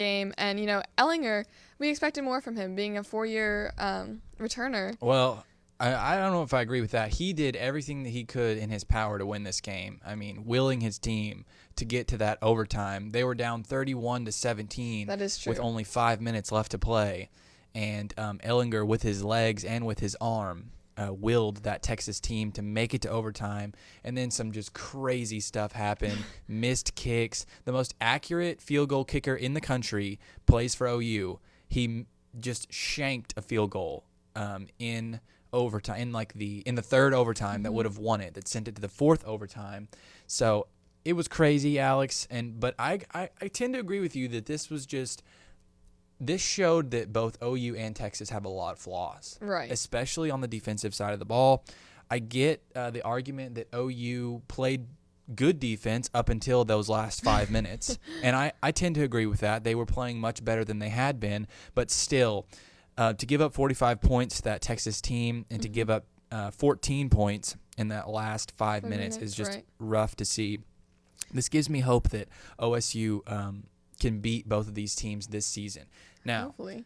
game. And, Ellinger, we expected more from him, being a 4-year returner. Well, I don't know if I agree with that. He did everything that he could in his power to win this game. I mean, willing his team to get to that overtime. They were down 31-17 That is true. with only 5 minutes left to play. And Ellinger, with his legs and with his arm, willed that Texas team to make it to overtime. And then some just crazy stuff happened. Missed kicks. The most accurate field goal kicker in the country plays for OU. He just shanked a field goal in overtime, in the third overtime that would have won it, that sent it to the fourth overtime. So it was crazy, Alex. But I tend to agree with you that this showed that both OU and Texas have a lot of flaws, Right. especially on the defensive side of the ball. I get the argument that OU played good defense up until those last 5 minutes, and I tend to agree with that. They were playing much better than they had been, but still, to give up 45 points to that Texas team and to give up 14 points in that last 5 minutes is just right. rough to see. This gives me hope that OSU can beat both of these teams this season. Now, Hopefully.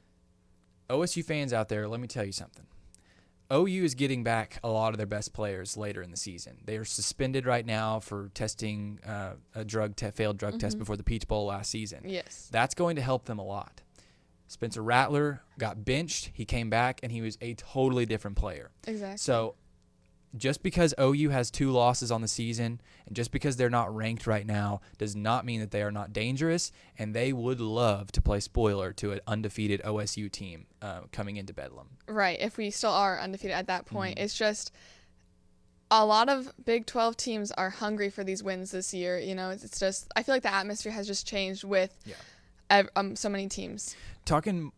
OSU fans out there, let me tell you something. OU is getting back a lot of their best players later in the season. They are suspended right now for testing a failed drug test before the Peach Bowl last season. Yes. That's going to help them a lot. Spencer Rattler got benched. He came back, and he was a totally different player. Exactly. So just because OU has 2 losses on the season and just because they're not ranked right now does not mean that they are not dangerous, and they would love to play spoiler to an undefeated OSU team coming into Bedlam. Right, if we still are undefeated at that point. It's just a lot of Big 12 teams are hungry for these wins this year. It's just, I feel like the atmosphere has just changed with so many teams. Talking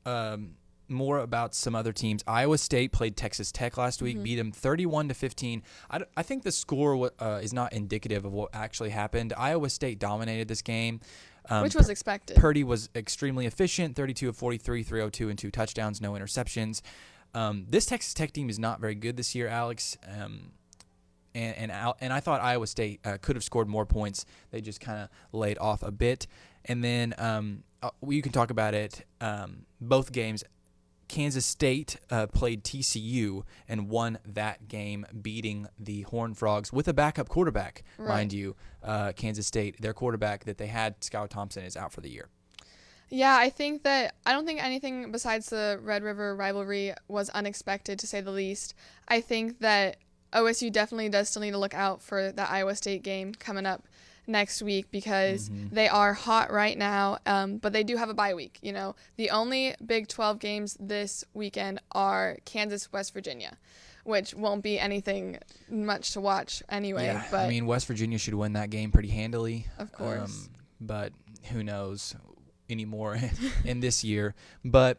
more about some other teams, Iowa State played Texas Tech last week, beat them 31-15. I think the score is not indicative of what actually happened. Iowa State dominated this game. Which was expected. Purdy was extremely efficient, 32 of 43, 302 and 2 touchdowns, no interceptions. This Texas Tech team is not very good this year, Alex. And I thought Iowa State could have scored more points. They just kind of laid off a bit. And then you can talk about it. Both games, Kansas State played TCU and won that game, beating the Horned Frogs with a backup quarterback, mind you. Kansas State, their quarterback that they had, Skylar Thompson, is out for the year. Yeah, I don't think anything besides the Red River rivalry was unexpected, to say the least. I think that OSU definitely does still need to look out for the Iowa State game coming up next week, because they are hot right now, but they do have a bye week. The only Big 12 games this weekend are Kansas, West Virginia, which won't be anything much to watch anyway. Yeah, but I mean, West Virginia should win that game pretty handily. Of course. But who knows anymore in this year. But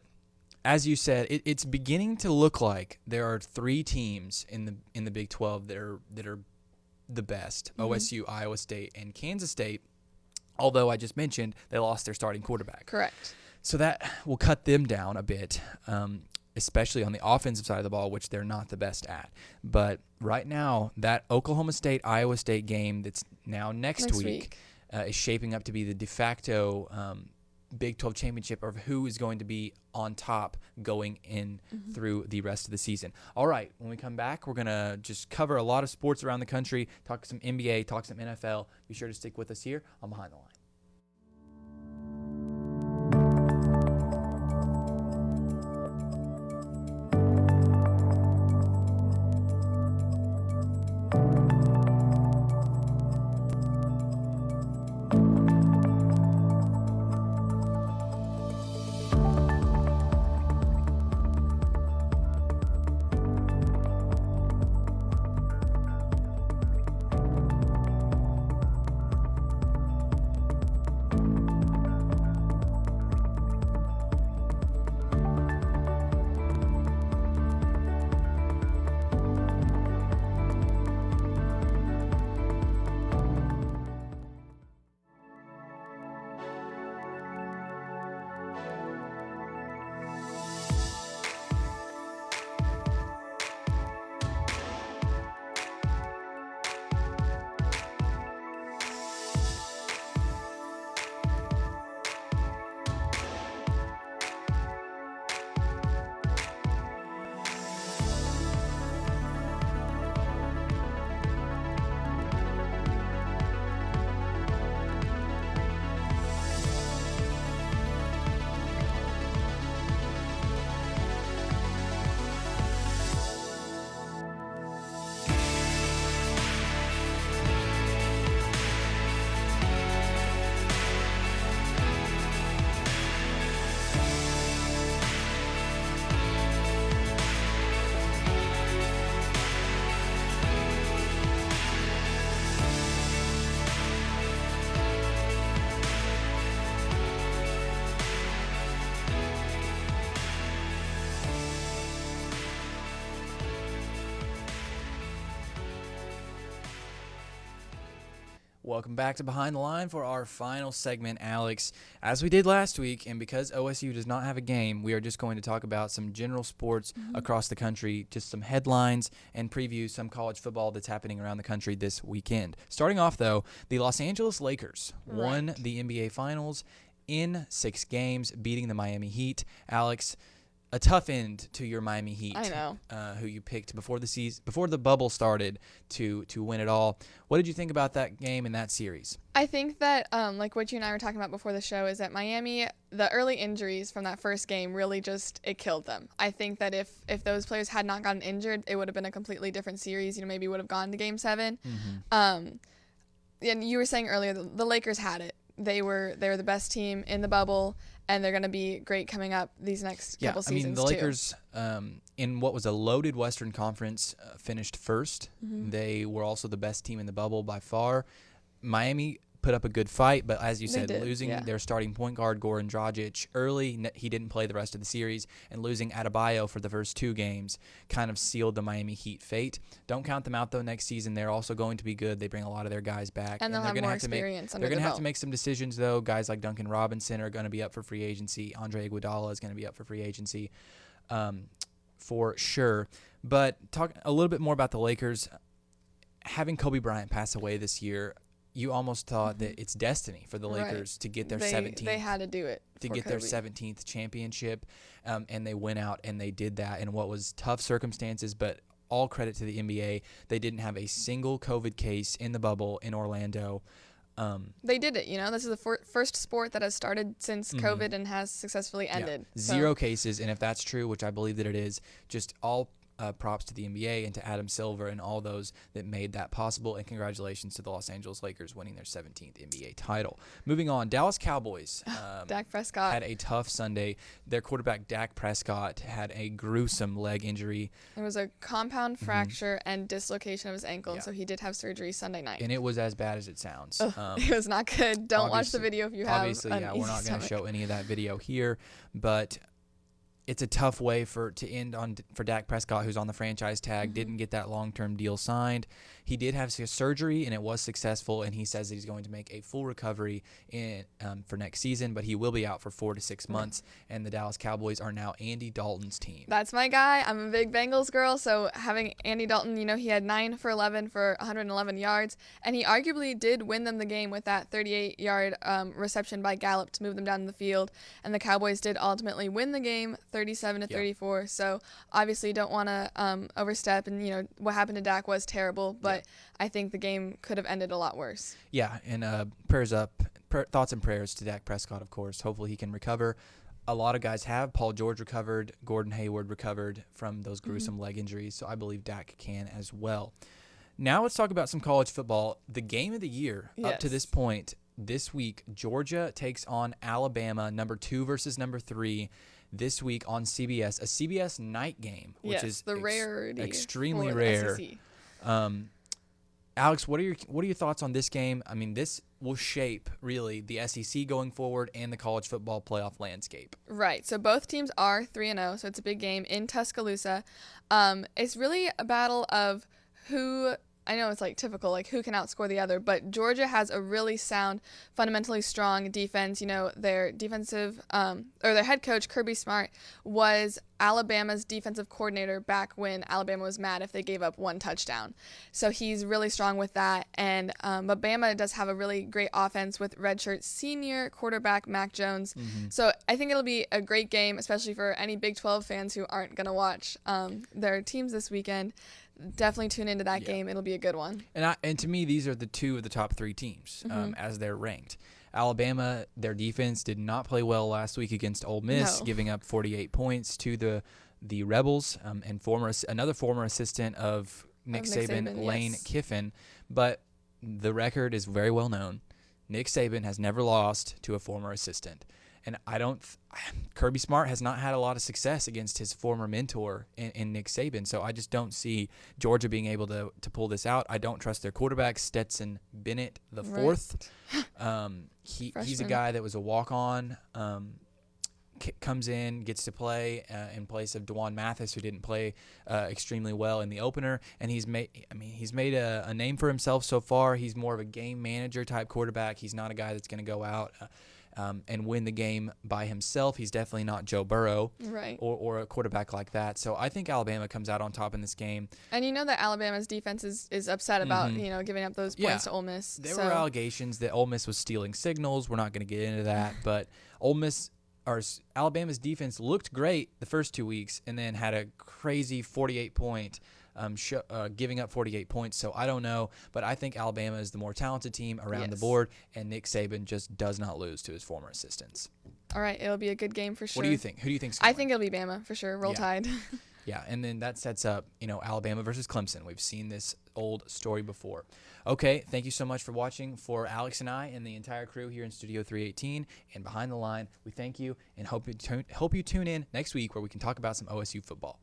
as you said, it's beginning to look like there are 3 teams in the Big 12 that are the best: OSU, Iowa State, and Kansas State. Although I just mentioned they lost their starting quarterback. Correct. So that will cut them down a bit, especially on the offensive side of the ball, which they're not the best at. But right now, that Oklahoma State-Iowa State game that's now next week is shaping up to be the de facto Big 12 championship of who is going to be on top going in through the rest of the season. All right, when we come back, we're going to just cover a lot of sports around the country, talk some NBA, talk some NFL. Be sure to stick with us here on Behind the Line. Welcome back to Behind the Line for our final segment, Alex. As we did last week, and because OSU does not have a game, we are just going to talk about some general sports across the country, just some headlines, and preview some college football that's happening around the country this weekend. Starting off, though, the Los Angeles Lakers won the NBA Finals in 6 games, beating the Miami Heat. Alex, a tough end to your Miami Heat. I know. Who you picked before the bubble started to win it all. What did you think about that game and that series? I think that, like what you and I were talking about before the show, is that Miami, the early injuries from that first game really it killed them. I think that if those players had not gotten injured, it would have been a completely different series. Maybe would have gone to Game 7. And you were saying earlier, the Lakers had it. They were the best team in the bubble, and they're going to be great coming up these next couple seasons, the Lakers, in what was a loaded Western Conference, finished first. They were also the best team in the bubble by far. Miami put up a good fight, but as you said, losing their starting point guard, Goran Dragic, early, he didn't play the rest of the series, and losing Adebayo for the first 2 games kind of sealed the Miami Heat fate. Don't count them out, though, next season. They're also going to be good. They bring a lot of their guys back. And they'll have more experience under their belt. They're going to have to make some decisions, though. Guys like Duncan Robinson are going to be up for free agency. Andre Iguodala is going to be up for free agency for sure. But talk a little bit more about the Lakers. Having Kobe Bryant pass away this year, you almost thought that it's destiny for the Lakers to get their 17th. They had to do it to get their 17th championship, and they went out and they did that in what was tough circumstances, but all credit to the NBA. They didn't have a single COVID case in the bubble in Orlando. They did it. This is the first sport that has started since COVID and has successfully ended. Yeah. 0 cases, and if that's true, which I believe that it is, just all props to the NBA and to Adam Silver and all those that made that possible, and congratulations to the Los Angeles Lakers winning their 17th NBA title. Moving on, Dallas Cowboys. Dak Prescott had a tough Sunday. Their quarterback, Dak Prescott, had a gruesome leg injury. It was a compound fracture and dislocation of his ankle, so he did have surgery Sunday night. And it was as bad as it sounds. It was not good. Don't watch the video if you have obviously, we're not going to show any of that video here, but it's a tough way for Dak Prescott, who's on the franchise tag, didn't get that long-term deal signed. He did have surgery, and it was successful, and he says that he's going to make a full recovery for next season, but he will be out for 4 to 6 months, and the Dallas Cowboys are now Andy Dalton's team. That's my guy. I'm a big Bengals girl, so having Andy Dalton, he had 9 for 11 for 111 yards, and he arguably did win them the game with that 38-yard reception by Gallup to move them down the field, and the Cowboys did ultimately win the game 37-34, so obviously don't want to overstep, and what happened to Dak was terrible, but I think the game could have ended a lot worse. Yeah, and prayers up, thoughts and prayers to Dak Prescott, of course. Hopefully he can recover. A lot of guys have. Paul George recovered. Gordon Hayward recovered from those gruesome leg injuries, so I believe Dak can as well. Now let's talk about some college football. The game of the year up to this point, this week, Georgia takes on Alabama, number 2 versus number 3. This week on CBS, a CBS night game, which is the rarity extremely for rare. SEC. Alex, what are your thoughts on this game? I mean, this will shape really the SEC going forward and the college football playoff landscape. Right. So both teams are 3-0, so it's a big game in Tuscaloosa. It's really a battle of who. I know it's typical, who can outscore the other, but Georgia has a really sound, fundamentally strong defense. Their defensive, or their head coach, Kirby Smart, was Alabama's defensive coordinator back when Alabama was mad if they gave up 1 touchdown. So he's really strong with that. And but Bama does have a really great offense with redshirt senior quarterback Mac Jones. So I think it'll be a great game, especially for any Big 12 fans who aren't going to watch their teams this weekend. Definitely tune into that game. It'll be a good one. And to me, these are the 2 of the top 3 teams as they're ranked. Alabama, their defense did not play well last week against Ole Miss, giving up 48 points to the Rebels, and another former assistant of Nick Saban, Lane Kiffin. But the record is very well known. Nick Saban has never lost to a former assistant. And Kirby Smart has not had a lot of success against his former mentor in Nick Saban. So I just don't see Georgia being able to pull this out. I don't trust their quarterback, Stetson Bennett IV. He's a guy that was a walk-on comes in, gets to play in place of Dwan Mathis, who didn't play extremely well in the opener, and he's made a name for himself so far. He's more of a game manager type quarterback. He's not a guy that's going to go out and win the game by himself. He's definitely not Joe Burrow, Right. or a quarterback like that. So I think Alabama comes out on top in this game. And you know that Alabama's defense is upset about, giving up those points to Ole Miss. There were allegations that Ole Miss was stealing signals. We're not going to get into that, but Alabama's defense looked great the first 2 weeks and then had a crazy 48-point giving up 48 points. So I don't know, but I think Alabama is the more talented team around the board, and Nick Saban just does not lose to his former assistants. All right, it'll be a good game for sure. What do you think? Who do you think's I think it'll be Bama for sure. Roll Tide. Yeah, and then that sets up, Alabama versus Clemson. We've seen this old story before. Okay, thank you so much for watching. For Alex and I and the entire crew here in Studio 318 and Behind the Line, we thank you and hope you tune in next week where we can talk about some OSU football.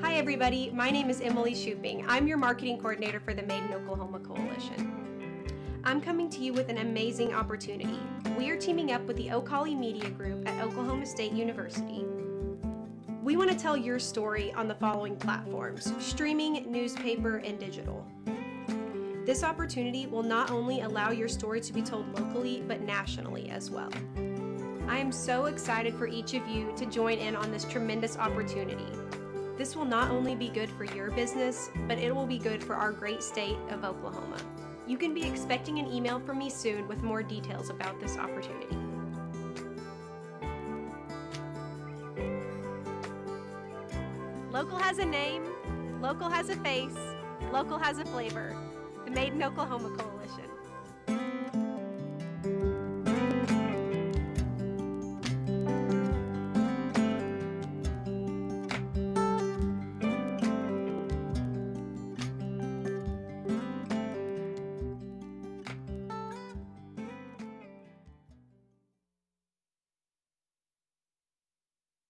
Hi everybody, my name is Emily Shooping. I'm your marketing coordinator for the Made in Oklahoma Coalition. I'm coming to you with an amazing opportunity. We are teaming up with the Ocali Media Group at Oklahoma State University. We want to tell your story on the following platforms: streaming, newspaper, and digital. This opportunity will not only allow your story to be told locally, but nationally as well. I am so excited for each of you to join in on this tremendous opportunity. This will not only be good for your business, but it will be good for our great state of Oklahoma. You can be expecting an email from me soon with more details about this opportunity. Local has a name, local has a face, local has a flavor. The Made in Oklahoma Coalition.